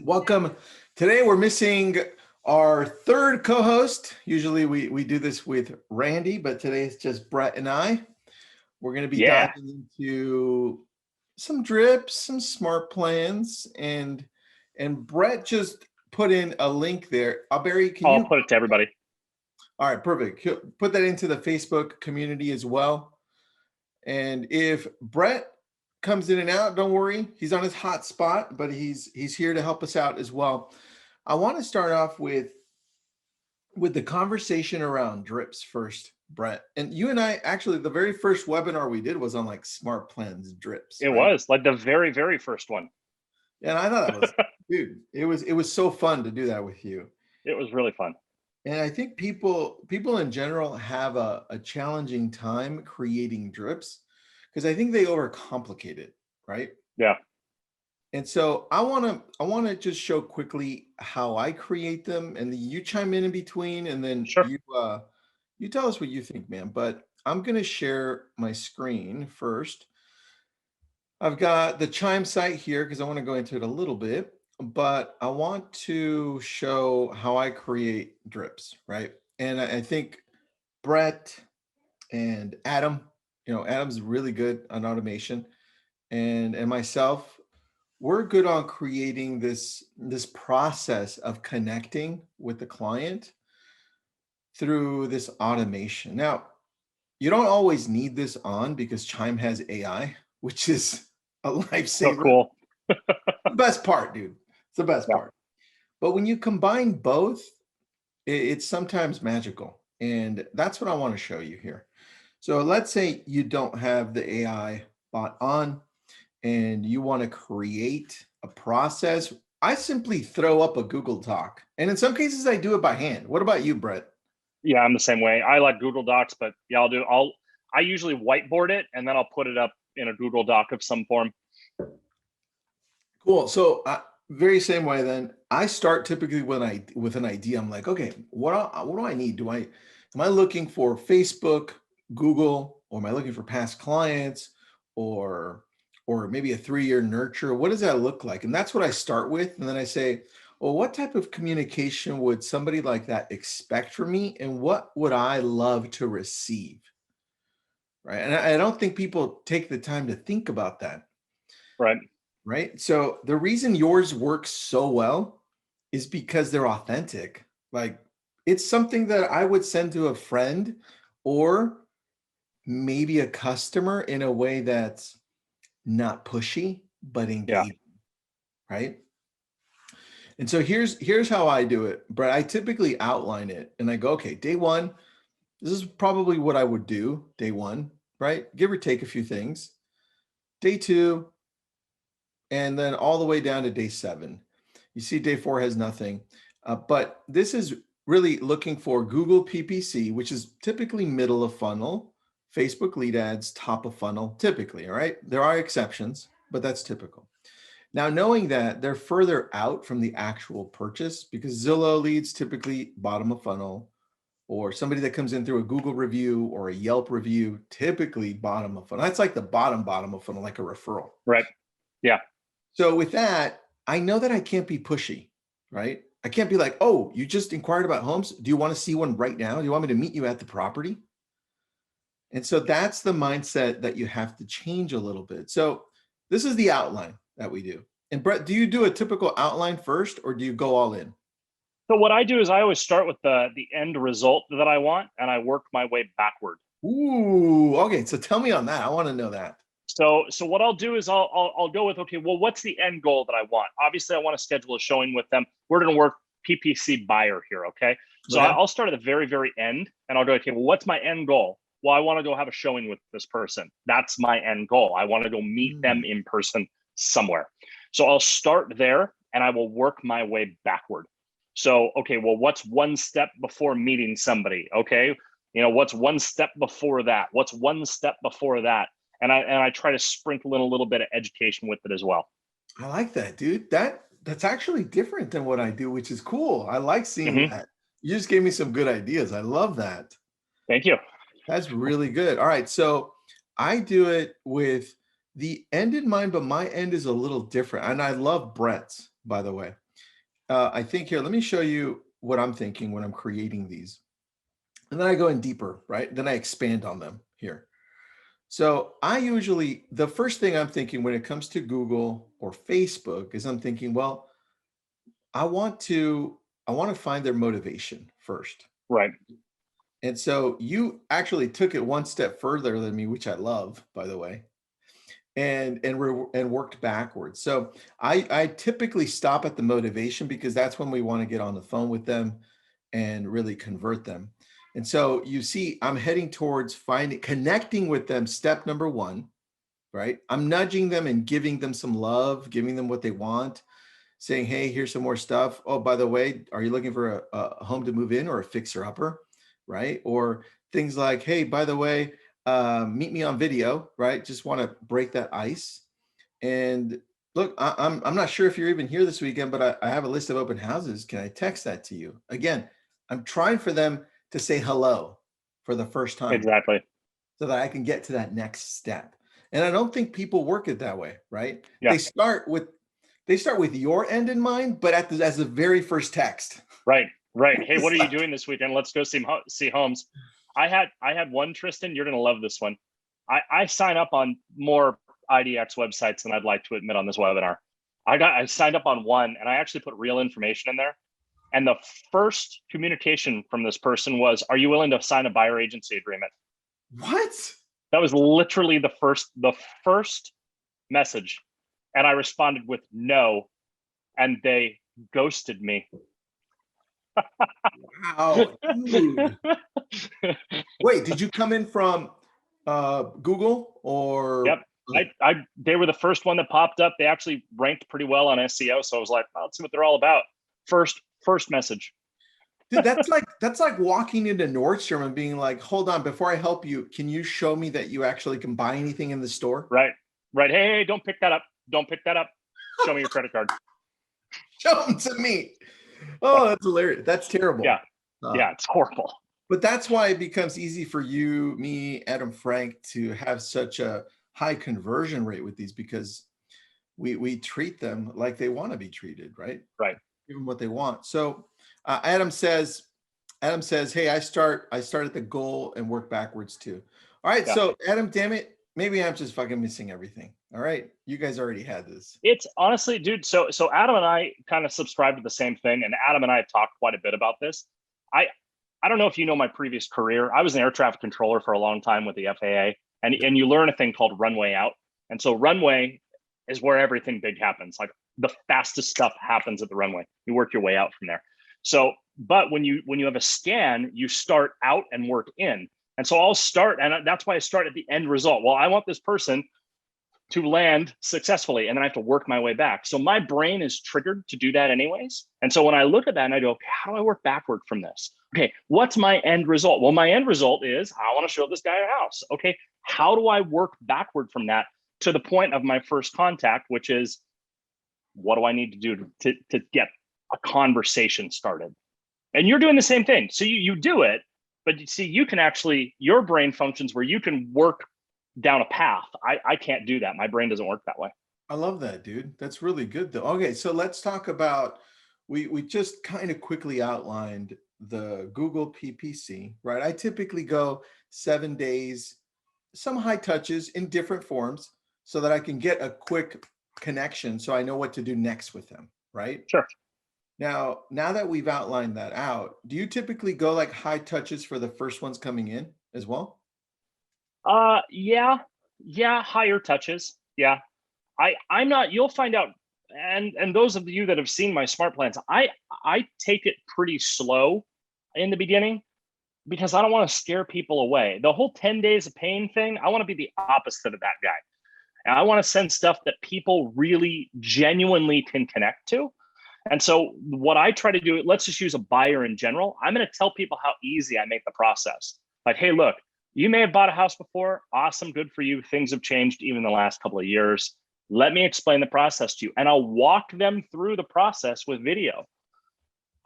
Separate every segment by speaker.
Speaker 1: Welcome. Today we're missing our third co-host. Usually we do this with Randy, but today it's just Brett and I. We're going to be
Speaker 2: Yeah.
Speaker 1: diving into some drips, some smart plans, and Brett just put in a link there. Barry,
Speaker 2: I'll put it to everybody.
Speaker 1: All right, perfect. Put that into the Facebook community as well. And if Brett comes in and out, don't worry. He's on his hot spot, but he's here to help us out as well. I want to start off with the conversation around drips first, Brett. And you and I, actually, the very first webinar we did was on like smart plans drips.
Speaker 2: It was like the very, very first one.
Speaker 1: And I thought that was, dude, it was so fun to do that with you.
Speaker 2: It was really fun.
Speaker 1: And I think people in general have a challenging time creating drips because I think they overcomplicate it, right?
Speaker 2: Yeah.
Speaker 1: And so I want to just show quickly how I create them, and then you chime in between, and then
Speaker 2: Sure.
Speaker 1: You tell us what you think, man. But I'm going to share my screen first. I've got the Chime site here because I want to go into it a little bit, but I want to show how I create drips, right? And I think Brett and Adam, Adam's really good on automation, and myself, we're good on creating this process of connecting with the client through this automation. Now, you don't always need this on because Chime has AI, which is a lifesaver.
Speaker 2: So cool.
Speaker 1: The best part, dude. It's the best part. But when you combine both, it's sometimes magical. And that's what I want to show you here. So let's say you don't have the AI bot on and you want to create a process. I simply throw up a Google Doc. And in some cases, I do it by hand. What about you, Brett?
Speaker 2: Yeah, I'm the same way. I like Google Docs, but yeah, I usually whiteboard it and then I'll put it up in a Google Doc of some form.
Speaker 1: Cool. So very same way then. I start typically with an idea. I'm like, okay, what do I need? Am I looking for Facebook, Google, or am I looking for past clients or maybe a 3-year nurture? What does that look like? And that's what I start with. And then I say, well, what type of communication would somebody like that expect from me? And what would I love to receive? Right. And I don't think people take the time to think about that.
Speaker 2: Right.
Speaker 1: Right. So the reason yours works so well is because they're authentic. Like it's something that I would send to a friend or maybe a customer in a way that's not pushy, but engaging. Yeah. Right. And so here's how I do it, Brett. I typically outline it and I go, okay, day one, this is probably what I would do day one, right? Give or take a few things. Day two, and then all the way down to day 7. You see day 4 has nothing, but this is really looking for Google PPC, which is typically middle of funnel, Facebook lead ads, top of funnel, typically, all right? There are exceptions, but that's typical. Now, knowing that they're further out from the actual purchase because Zillow leads typically bottom of funnel, or somebody that comes in through a Google review or a Yelp review, typically bottom of funnel. That's like the bottom of funnel, like a referral.
Speaker 2: Right. Yeah.
Speaker 1: So with that, I know that I can't be pushy, right? I can't be like, oh, you just inquired about homes. Do you want to see one right now? Do you want me to meet you at the property? And so that's the mindset that you have to change a little bit. So this is the outline that we do. And Brett, do you do a typical outline first or do you go all in?
Speaker 2: So what I do is I always start with the end result that I want and I work my way backward.
Speaker 1: Ooh, okay. So tell me on that. I want to know that.
Speaker 2: So what I'll do is I'll go with, okay, well, what's the end goal that I want? Obviously, I want to schedule a showing with them. We're going to work PPC buyer here, okay? So
Speaker 1: Okay.
Speaker 2: I'll start at the very, very end and I'll go, okay, well, what's my end goal? Well, I want to go have a showing with this person. That's my end goal. I want to go meet them in person somewhere. So I'll start there and I will work my way backward. So, okay, well, what's one step before meeting somebody? Okay, what's one step before that? What's one step before that? And I try to sprinkle in a little bit of education with it as well.
Speaker 1: I like that, dude. That's actually different than what I do, which is cool. I like seeing that. You just gave me some good ideas. I love that.
Speaker 2: Thank you.
Speaker 1: That's really good. All right. So I do it with the end in mind, but my end is a little different. And I love Brett's, by the way. I think here, let me show you what I'm thinking when I'm creating these. And then I go in deeper, right? Then I expand on them here. So I usually, the first thing I'm thinking when it comes to Google or Facebook is I'm thinking, well, I want to, I want to find their motivation first.
Speaker 2: Right.
Speaker 1: And so you actually took it one step further than me, which I love, by the way, and worked backwards. So I typically stop at the motivation because that's when we want to get on the phone with them and really convert them. And so you see, I'm heading towards connecting with them. Step number one, right? I'm nudging them and giving them some love, giving them what they want, saying, hey, here's some more stuff. Oh, by the way, are you looking for a home to move in or a fixer upper, right? Or things like, hey, by the way, meet me on video, right? Just want to break that ice. And look, I'm not sure if you're even here this weekend, but I have a list of open houses. Can I text that to you? Again, I'm trying for them to say hello for the first time
Speaker 2: Exactly.
Speaker 1: so that I can get to that next step. And I don't think people work it that way, right?
Speaker 2: Yeah.
Speaker 1: They start with your end in mind, but as the very first text.
Speaker 2: Right. Hey, what are you doing this weekend? Let's go see homes. I had one, Tristan. You're gonna love this one. I sign up on more IDX websites than I'd like to admit on this webinar. I signed up on one, and I actually put real information in there. And the first communication from this person was, "Are you willing to sign a buyer agency agreement?"
Speaker 1: What?
Speaker 2: That was literally the first message, and I responded with no, and they ghosted me.
Speaker 1: Wow, dude. Wait, did you come in from Google or?
Speaker 2: Yep. They were the first one that popped up. They actually ranked pretty well on SEO. So I was like, let's see what they're all about. First message.
Speaker 1: Dude, that's like walking into Nordstrom and being like, hold on, before I help you, can you show me that you actually can buy anything in the store?
Speaker 2: Right. Hey, don't pick that up. Don't pick that up. Show me your credit card.
Speaker 1: Show them to me. Oh, that's hilarious. That's terrible.
Speaker 2: Yeah. Yeah, it's horrible.
Speaker 1: But that's why it becomes easy for you, me, Adam, Frank, to have such a high conversion rate with these, because we treat them like they want to be treated, right?
Speaker 2: Right.
Speaker 1: Give them what they want. So Adam says, hey, I start at the goal and work backwards too. All right. Yeah. So Adam, damn it, maybe I'm just fucking missing everything. All right. You guys already had this.
Speaker 2: It's honestly, dude. So Adam and I kind of subscribe to the same thing. And Adam and I have talked quite a bit about this. I don't know if you know my previous career. I was an air traffic controller for a long time with the FAA, and you learn a thing called runway out. And so runway is where everything big happens. Like the fastest stuff happens at the runway. You work your way out from there. So, but when you have a scan, you start out and work in. And so I'll start, and that's why I start at the end result. Well, I want this person to land successfully, and then I have to work my way back. So my brain is triggered to do that anyways. And so when I look at that and I go, okay, how do I work backward from this? Okay, what's my end result? Well, my end result is I want to show this guy a house. Okay, how do I work backward from that to the point of my first contact, which is what do I need to do to get a conversation started? And you're doing the same thing. So you do it, but you see, you can actually, your brain functions where you can work down a path. I can't do that. My brain doesn't work that way.
Speaker 1: I love that, dude. That's really good though. Okay, so let's talk about, we just kind of quickly outlined the Google PPC, right? I typically go 7 days, some high touches in different forms so that I can get a quick connection so I know what to do next with them, right?
Speaker 2: Sure.
Speaker 1: Now that we've outlined that out, do you typically go like high touches for the first ones coming in as well?
Speaker 2: Yeah, higher touches. Yeah. I'm not, you'll find out. And those of you that have seen my smart plans, I take it pretty slow in the beginning because I don't want to scare people away. The whole 10 days of pain thing, I want to be the opposite of that guy. And I want to send stuff that people really genuinely can connect to. And so what I try to do, let's just use a buyer in general. I'm going to tell people how easy I make the process. Like, hey, look, you may have bought a house before. Awesome. Good for you. Things have changed even the last couple of years. Let me explain the process to you. And I'll walk them through the process with video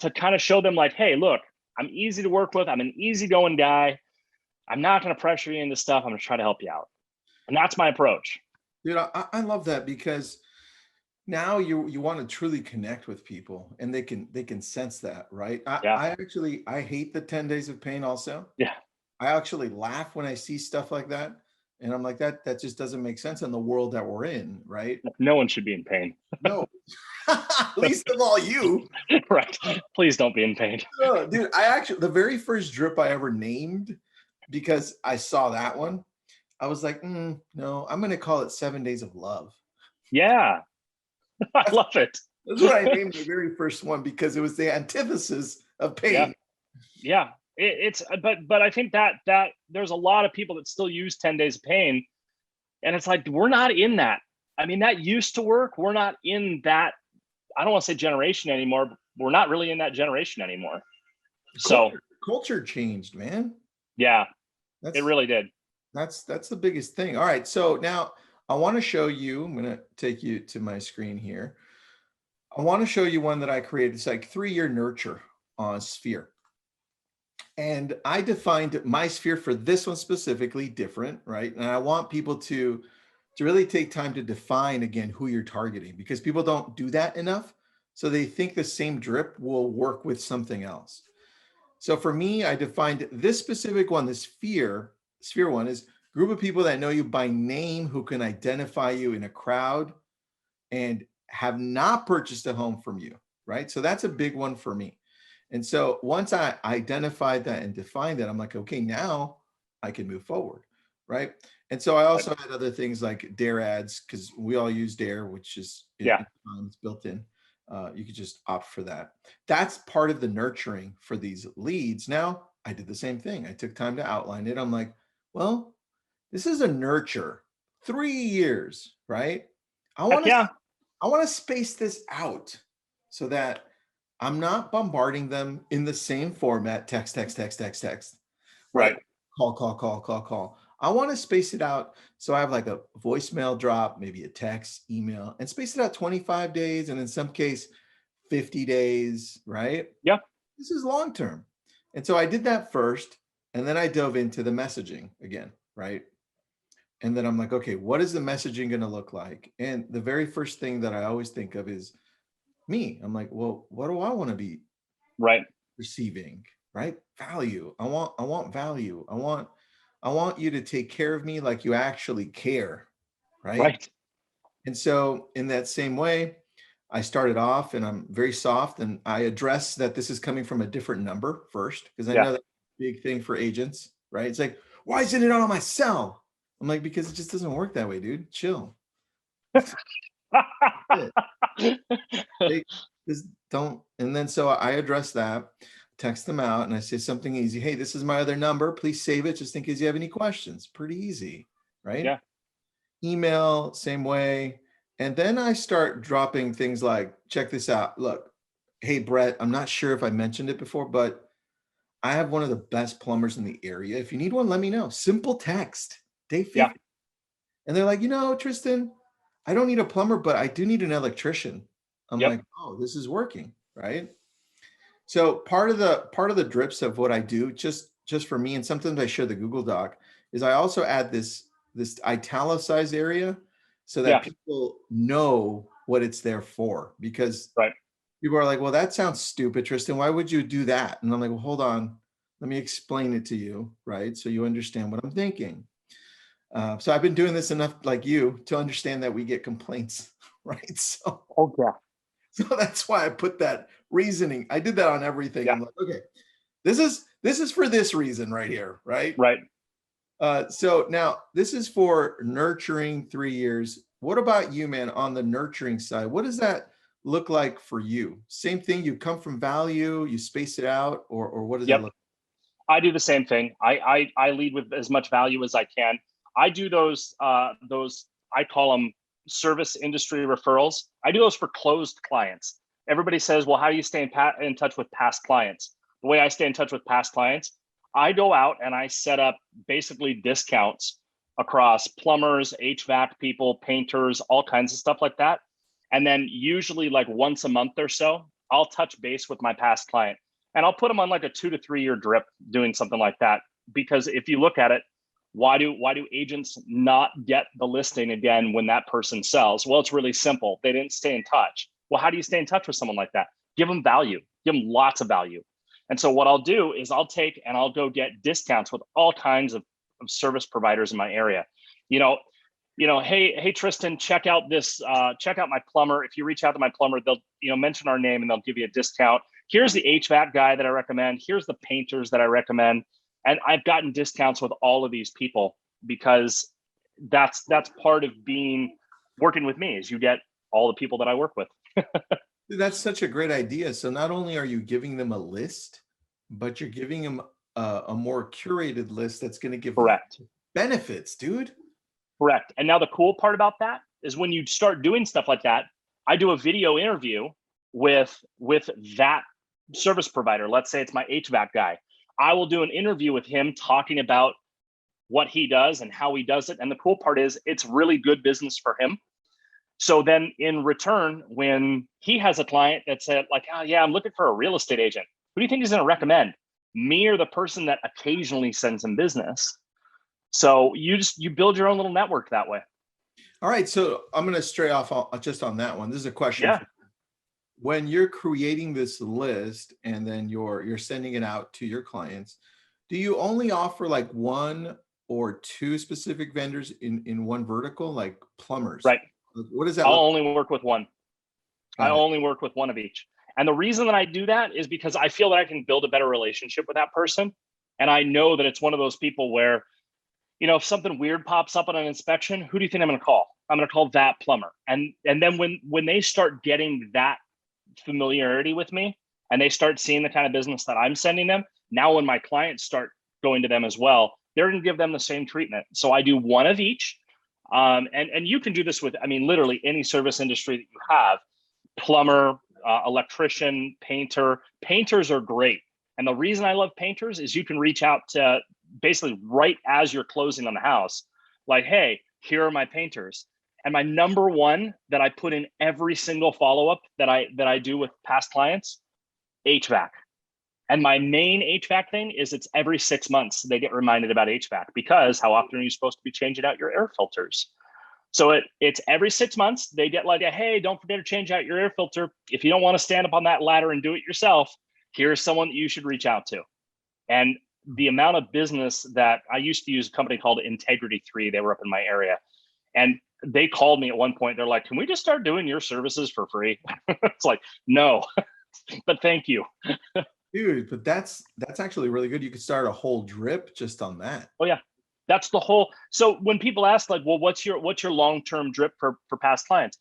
Speaker 2: to kind of show them like, hey, look, I'm easy to work with. I'm an easygoing guy. I'm not going to pressure you into stuff. I'm going to try to help you out. And that's my approach.
Speaker 1: Dude, I love that because now you want to truly connect with people and they can sense that, right?
Speaker 2: Yeah.
Speaker 1: I hate the 10 days of pain also.
Speaker 2: Yeah.
Speaker 1: I actually laugh when I see stuff like that. And I'm like, that just doesn't make sense in the world that we're in, right?
Speaker 2: No one should be in pain.
Speaker 1: No. Least of all you.
Speaker 2: Right. Please don't be in pain.
Speaker 1: Oh, dude, I actually the very first drip I ever named because I saw that one, I was like, no, I'm gonna call it 7 Days of Love.
Speaker 2: Yeah. I love it.
Speaker 1: That's what I named the very first one because it was the antithesis of
Speaker 2: Yeah.
Speaker 1: pain.
Speaker 2: Yeah. It's but I think that there's a lot of people that still use 10 days of pain. And it's like, we're not in that. I mean, that used to work. We're not in that. I don't want to say generation anymore. But we're not really in that generation anymore. So
Speaker 1: Culture changed, man.
Speaker 2: yeah,
Speaker 1: That's
Speaker 2: it really did.
Speaker 1: that's the biggest thing. All right, so now I want to show you. I'm gonna take you to my screen here. I want to show you one that I created. It's like 3-year nurture on sphere. And I defined my sphere for this one specifically different, right? And I want people to really take time to define again who you're targeting because people don't do that enough. So they think the same drip will work with something else. So for me, I defined this specific one, this sphere one is group of people that know you by name who can identify you in a crowd and have not purchased a home from you, right? So that's a big one for me. And so once I identified that and defined that, I'm like, okay, now I can move forward, right? And so I also had other things like Dare ads because we all use Dare, which is it's built in. You could just opt for that. That's part of the nurturing for these leads. Now I did the same thing. I took time to outline it. I'm like, well, this is a nurture, 3 years, right? I want to space this out so that I'm not bombarding them in the same format, text, right? Call. I want to space it out. So I have like a voicemail drop, maybe a text, email, and space it out 25 days. And in some case, 50 days, right?
Speaker 2: Yeah.
Speaker 1: This is long-term. And so I did that first. And then I dove into the messaging again, right? And then I'm like, okay, what is the messaging going to look like? And the very first thing that I always think of is me. I'm like, well, what do I want to be receiving, right? Value. I want value. I want you to take care of me like you actually care, right? And so in that same way, I started off and I'm very soft and I address that this is coming from a different number first because I know that's a big thing for agents, right? It's like, why isn't it on my cell? I'm like, because it just doesn't work that way, dude. Chill. They just don't. And then so I address that, text them out, and I say something easy. Hey, this is my other number. Please save it just in case you have any questions. Pretty easy, right?
Speaker 2: Yeah.
Speaker 1: Email, same way. And then I start dropping things like, check this out. Look, hey, Brett, I'm not sure if I mentioned it before, but I have one of the best plumbers in the area. If you need one, let me know. Simple text, day 50.
Speaker 2: Yeah.
Speaker 1: And they're like, Tristan, I don't need a plumber, but I do need an electrician. I'm like, oh, this is working, right? So part of the drips of what I do, just for me, and sometimes I share the Google Doc, is I also add this italicized area so that people know what it's there for. Because people are like, well, that sounds stupid, Tristan. Why would you do that? And I'm like, well, hold on, let me explain it to you, right? So you understand what I'm thinking. So I've been doing this enough, like you, to understand that we get complaints, right? So, so that's why I put that reasoning. I did that on everything. I'm like, okay, this is for this reason right here, right? So now this is for nurturing 3 years. What about you, man, on the nurturing side? What does that look like for you? Same thing, you come from value, you space it out, or what does that look like?
Speaker 2: I do the same thing. I lead with as much value as I can. I do those I call them service industry referrals. I do those for closed clients. Everybody says, well, how do you stay in touch with past clients? The way I stay in touch with past clients, I go out and I set up basically discounts across plumbers, HVAC people, painters, all kinds of stuff like that. And then usually like once a month or so, I'll touch base with my past client and I'll put them on like a 2 to 3 year drip doing something like that. Because if you look at it, Why do agents not get the listing again when that person sells? Well, it's really simple. They didn't stay in touch. Well, how do you stay in touch with someone like that? Give them value. Give them lots of value. And so what I'll do is I'll take and I'll go get discounts with all kinds of service providers in my area. Hey Tristan, check out my plumber. If you reach out to my plumber, they'll mention our name and they'll give you a discount. Here's the HVAC guy that I recommend. Here's the painters that I recommend. And I've gotten discounts with all of these people because that's part of working with me, is you get all the people that I work with.
Speaker 1: That's such a great idea. So not only are you giving them a list, but you're giving them a more curated list that's going to give
Speaker 2: Correct
Speaker 1: benefits, dude.
Speaker 2: Correct. And now the cool part about that is when you start doing stuff like that, I do a video interview with that service provider. Let's say it's my HVAC guy. I will do an interview with him talking about what he does and how he does it. And the cool part is it's really good business for him. So then in return, when he has a client that said like, oh yeah, I'm looking for a real estate agent, who do you think he's going to recommend? Me or the person that occasionally sends him business? So you build your own little network that way.
Speaker 1: All right. So I'm going to stray off just on that one. This is a question.
Speaker 2: Yeah.
Speaker 1: When you're creating this list and then you're sending it out to your clients, do you only offer like one or two specific vendors in one vertical, like plumbers?
Speaker 2: Right.
Speaker 1: What does that
Speaker 2: I'll
Speaker 1: look
Speaker 2: only work with one. I only work with one of each. And the reason that I do that is because I feel that I can build a better relationship with that person. And I know that it's one of those people where, if something weird pops up on an inspection, who do you think I'm going to call? I'm going to call that plumber. And then when they start getting that familiarity with me and they start seeing the kind of business that I'm sending them, now when my clients start going to them as well, they're going to give them the same treatment. So I do one of each. And you can do this with, literally any service industry that you have: plumber, electrician, painter. Painters are great. And the reason I love painters is you can reach out to basically right as you're closing on the house, like, hey, here are my painters. And my number one that I put in every single follow-up that I do with past clients, HVAC. And my main HVAC thing is it's every 6 months they get reminded about HVAC, because how often are you supposed to be changing out your air filters? So it's every 6 months they get like, hey, don't forget to change out your air filter. If you don't want to stand up on that ladder and do it yourself, here's someone that you should reach out to. And the amount of business that I used to use a company called Integrity 3, they were up in my area. And they called me at one point. They're like, can we just start doing your services for free? It's like, no, but thank you.
Speaker 1: Dude, but that's actually really good. You could start a whole drip just on that.
Speaker 2: Oh yeah. That's the whole. So when people ask like, well, what's your long-term drip for past clients?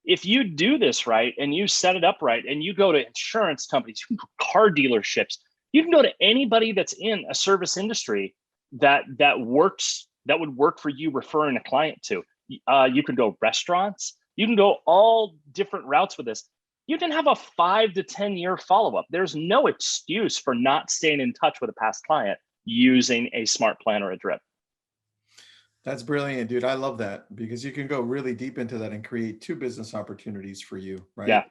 Speaker 2: If you do this right and you set it up right and you go to insurance companies, you can go to car dealerships, you can go to anybody that's in a service industry that would work for you referring a client to. You can go restaurants, you can go all different routes with this. You can have a 5 to 10 year follow-up. There's no excuse for not staying in touch with a past client using a Smartplan or a drip.
Speaker 1: That's brilliant, dude. I love that, because you can go really deep into that and create 2 business opportunities for you, right?
Speaker 2: Yeah.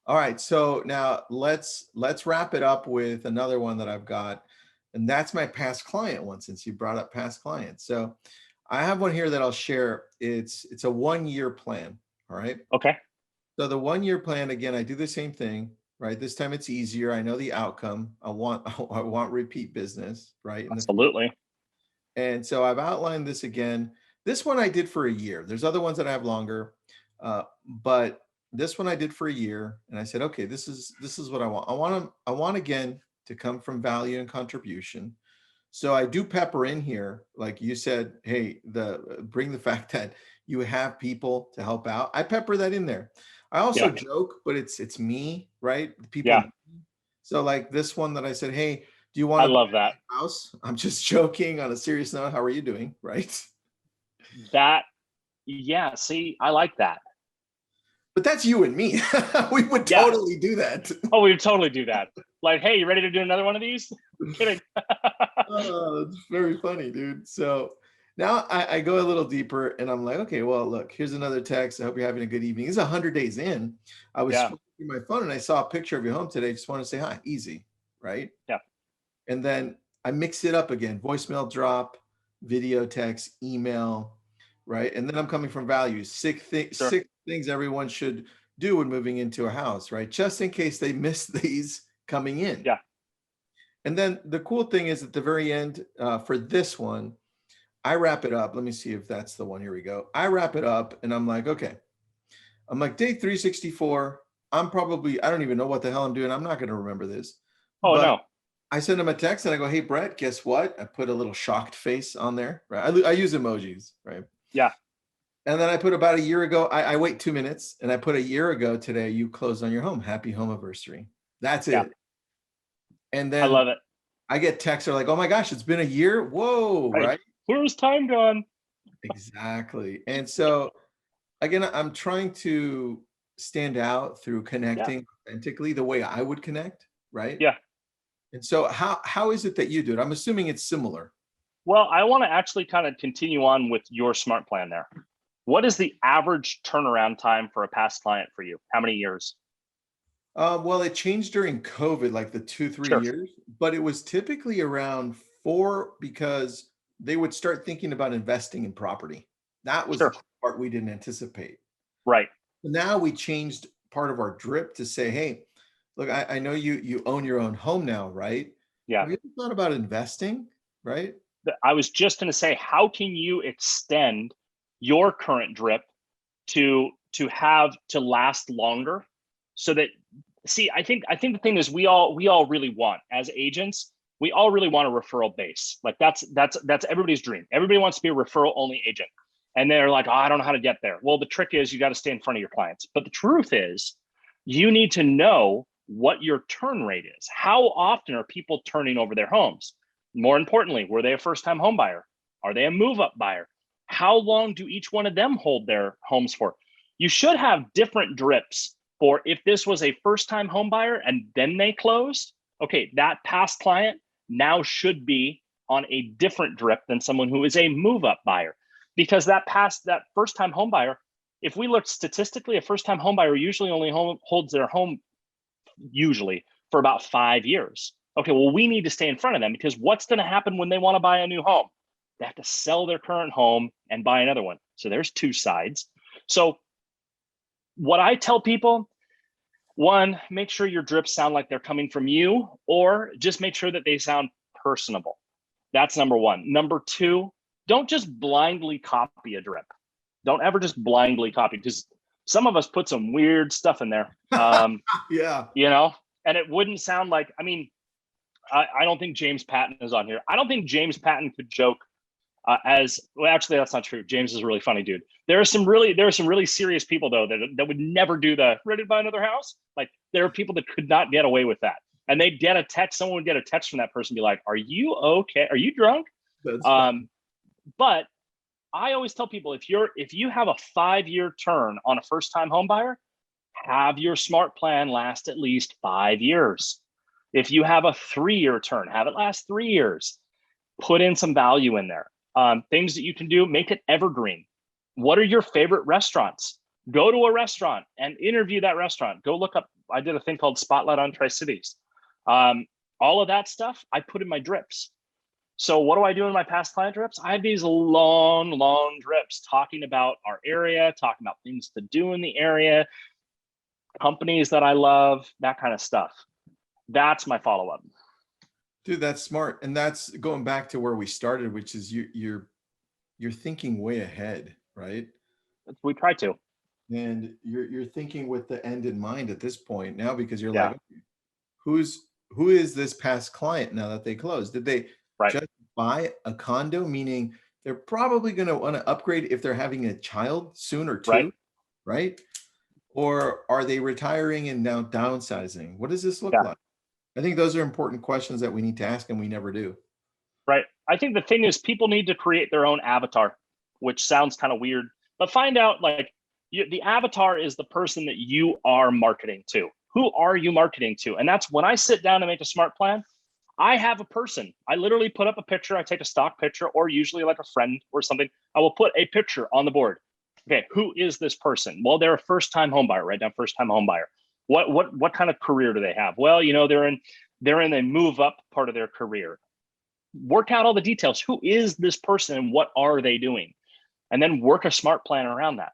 Speaker 1: All right. So now let's wrap it up with another one that I've got. And that's my past client one, since you brought up past clients. So I have one here that I'll share. It's a 1-year plan. All right.
Speaker 2: Okay.
Speaker 1: So the 1-year plan, again, I do the same thing, right? This time it's easier. I know the outcome. I want repeat business, right?
Speaker 2: Absolutely.
Speaker 1: And so I've outlined this again. This one I did for a year. There's other ones that I have longer, but this one I did for a year. And I said, okay, this is what I want. I want again to come from value and contribution. So I do pepper in here, like you said, hey, bring the fact that you have people to help out. I pepper that in there. I also joke, but it's me, right? People.
Speaker 2: Yeah.
Speaker 1: So like this one that I said, hey, do you want
Speaker 2: I love that
Speaker 1: house? I'm just joking. On a serious note, how are you doing? Right.
Speaker 2: Yeah. See, I like that.
Speaker 1: But that's you and me. We would totally do that.
Speaker 2: Oh, we would totally do that. Like, hey, you ready to do another one of these? I'm kidding.
Speaker 1: Oh, it's very funny, dude. So now I go a little deeper and I'm like, okay, well, look, here's another text. I hope you're having a good evening. It's 100 days in. I was scrolling through my phone and I saw a picture of your home today. Just want to say hi. Easy, right?
Speaker 2: Yeah.
Speaker 1: And then I mix it up again. Voicemail drop. video, text, email, right? And then I'm coming from values,
Speaker 2: Sure.
Speaker 1: six things everyone should do when moving into a house, right? Just in case they miss these coming in.
Speaker 2: Yeah.
Speaker 1: And then the cool thing is at the very end, for this one, I wrap it up. Let me see if that's the one. Here we go. I wrap it up and I'm like, okay, I'm like day 364. I don't even know what the hell I'm doing. I'm not going to remember this.
Speaker 2: Oh
Speaker 1: But
Speaker 2: no.
Speaker 1: I send him a text and I go, hey, Brett, guess what? I put a little shocked face on there, right? I use emojis, right?
Speaker 2: Yeah.
Speaker 1: And then I put about a year ago, I wait 2 minutes and I put a year ago today, you closed on your home. Happy home anniversary. That's
Speaker 2: Yeah.
Speaker 1: it. And
Speaker 2: I
Speaker 1: then
Speaker 2: love it.
Speaker 1: I get texts are like, oh my gosh, it's been a year. Whoa,
Speaker 2: Right.
Speaker 1: right?
Speaker 2: Where's time gone?
Speaker 1: Exactly. And so again, I'm trying to stand out through
Speaker 2: Yeah.
Speaker 1: connecting authentically the way I would connect, right?
Speaker 2: Yeah.
Speaker 1: And so how is it that you do it? I'm assuming it's similar.
Speaker 2: Well, I want to actually kind of continue on with your smart plan there. What is the average turnaround time for a past client for you? How many years?
Speaker 1: Well, it changed during COVID, like the 2, 3
Speaker 2: Sure.
Speaker 1: years, but it was typically around 4 because they would start thinking about investing in property. That was the
Speaker 2: Sure.
Speaker 1: part we didn't anticipate.
Speaker 2: Right.
Speaker 1: Now we changed part of our drip to say, hey, look, I know you own your own home now, right?
Speaker 2: Yeah.
Speaker 1: Have you ever thought about investing, right?
Speaker 2: I was just going to say, how can you extend your current drip to have to last longer so that see I think the thing is we all really want as agents, we all really want a referral base. Like that's everybody's dream. Everybody wants to be a referral only agent, and they're like, oh, I don't know how to get there. Well, the trick is you got to stay in front of your clients, but the truth is you need to know what your turn rate is. How often are people turning over their homes? More importantly, were they a first time home buyer? Are they a move up buyer? How long do each one of them hold their homes for? You should have different drips for if this was a first time home buyer and then they closed. Okay, that past client now should be on a different drip than someone who is a move up buyer, because that first time home buyer, if we look statistically, a first time home buyer usually only holds their home usually for about 5 years. Okay, well, we need to stay in front of them because what's going to happen when they want to buy a new home? They have to sell their current home and buy another one. So there's two sides. So what I tell people, one, make sure your drips sound like they're coming from you, or just make sure that they sound personable. That's number one. Number two, don't just blindly copy a drip. Don't ever just blindly copy, because some of us put some weird stuff in there.
Speaker 1: Yeah.
Speaker 2: And it wouldn't sound like, I don't think James Patton is on here. I don't think James Patton could joke as well. Actually, that's not true. James is a really funny dude. There are some really serious people though that would never do the ready to buy another house. Like there are people that could not get away with that, and they'd get a text. Someone would get a text from that person, be like, "Are you okay? Are you drunk?" But I always tell people if you have a 5-year turn on a first time home buyer, have your smart plan last at least 5 years. If you have a 3-year turn, have it last 3 years. Put in some value in there. Things that you can do, make it evergreen. What are your favorite restaurants? Go to a restaurant and interview that restaurant. Go look up, I did a thing called Spotlight on Tri-Cities. All of that stuff I put in my drips. So what do I do in my past client drips? I have these long drips talking about our area, talking about things to do in the area, companies that I love, that kind of stuff. That's my follow-up.
Speaker 1: Dude, that's smart. And that's going back to where we started, which is you're thinking way ahead, right?
Speaker 2: We try to.
Speaker 1: And you're thinking with the end in mind at this point now, because you're
Speaker 2: Yeah.
Speaker 1: like, who is this past client now that they closed? Did they just buy a condo? Meaning they're probably going to want to upgrade if they're having a child soon or two, right? Or are they retiring and now downsizing? What does this look like? I think those are important questions that we need to ask, and we never do.
Speaker 2: Right. I think the thing is people need to create their own avatar, which sounds kind of weird, but find out like the avatar is the person that you are marketing to. Who are you marketing to? And that's when I sit down to make a smart plan, I have a person. I literally put up a picture. I take a stock picture, or usually like a friend or something. I will put a picture on the board. Okay, who is this person? Well, they're a first-time home buyer, right? Now, first-time home buyer. What kind of career do they have? Well, they're in a move up part of their career. work out all the details. Who is this person and what are they doing? And then work a smart plan around that.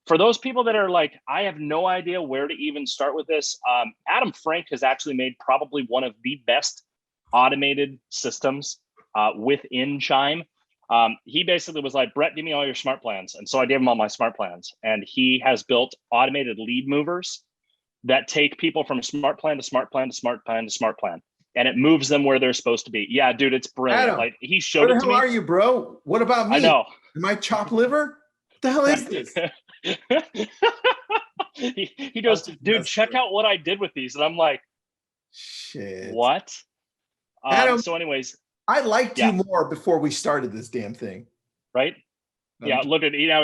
Speaker 2: For those people that are like, I have no idea where to even start with this, Adam Frank has actually made probably one of the best automated systems within Chime. He basically was like, Brett, give me all your smart plans. And so I gave him all my smart plans. And he has built automated lead movers that take people from smart plan to smart plan to smart plan to smart plan. And it moves them where they're supposed to be. Yeah, dude, it's brilliant.
Speaker 1: Adam,
Speaker 2: like he showed
Speaker 1: where
Speaker 2: it
Speaker 1: the
Speaker 2: to
Speaker 1: hell
Speaker 2: me.
Speaker 1: are you, bro? What about me?
Speaker 2: I know.
Speaker 1: Am I chopped liver? What the hell is this?
Speaker 2: he goes, dude, check out what I did with these. And I'm like,
Speaker 1: shit.
Speaker 2: What?
Speaker 1: Adam,
Speaker 2: so anyways.
Speaker 1: I liked you more before we started this damn thing.
Speaker 2: Right? Yeah, look at now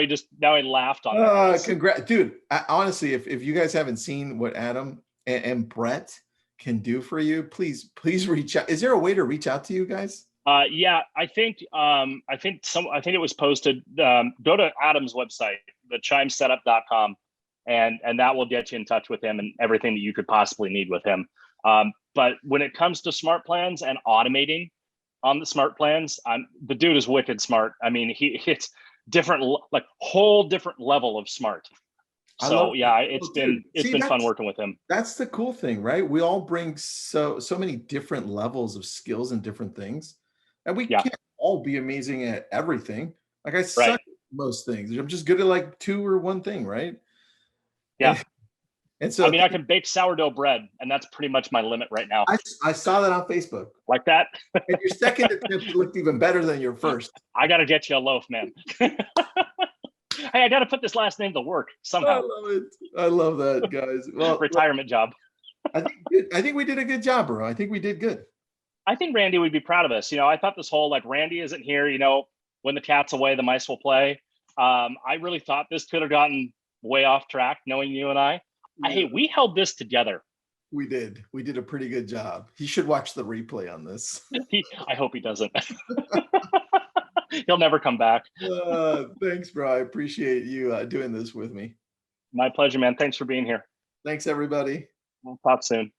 Speaker 2: he laughed on that.
Speaker 1: Congrats, dude. Honestly, if you guys haven't seen what Adam and Brett can do for you, please reach out. Is there a way to reach out to you guys?
Speaker 2: Yeah, I think it was posted. Go to Adam's website, the chimesetup.com, and that will get you in touch with him and everything that you could possibly need with him. But when it comes to smart plans and automating on the smart plans, the dude is wicked smart. I mean, it's different, like whole different level of smart. So yeah, it's been fun working with him.
Speaker 1: That's the cool thing, right? We all bring so many different levels of skills and different things, and we can't all be amazing at everything. Like I suck at most things. I'm just good at like 2 or 1 thing, right?
Speaker 2: Yeah.
Speaker 1: And so
Speaker 2: I mean, I can bake sourdough bread, and that's pretty much my limit right now.
Speaker 1: I saw that on Facebook.
Speaker 2: Like that.
Speaker 1: And your second attempt looked even better than your first.
Speaker 2: I got to get you a loaf, man. Hey, I got to put this last name to work somehow.
Speaker 1: I love it. I love that, guys. Well,
Speaker 2: retirement job.
Speaker 1: I think we did a good job, bro. I think we did good.
Speaker 2: I think Randy would be proud of us. You know, I thought this whole like Randy isn't here. You know, when the cat's away, the mice will play. I really thought this could have gotten way off track, knowing you and I. Yeah. Hey, we held this together.
Speaker 1: We did. We did a pretty good job. He should watch the replay on this.
Speaker 2: I hope he doesn't. He'll never come back.
Speaker 1: Thanks, bro. I appreciate you doing this with me.
Speaker 2: My pleasure, man. Thanks for being here.
Speaker 1: Thanks, everybody.
Speaker 2: We'll talk soon.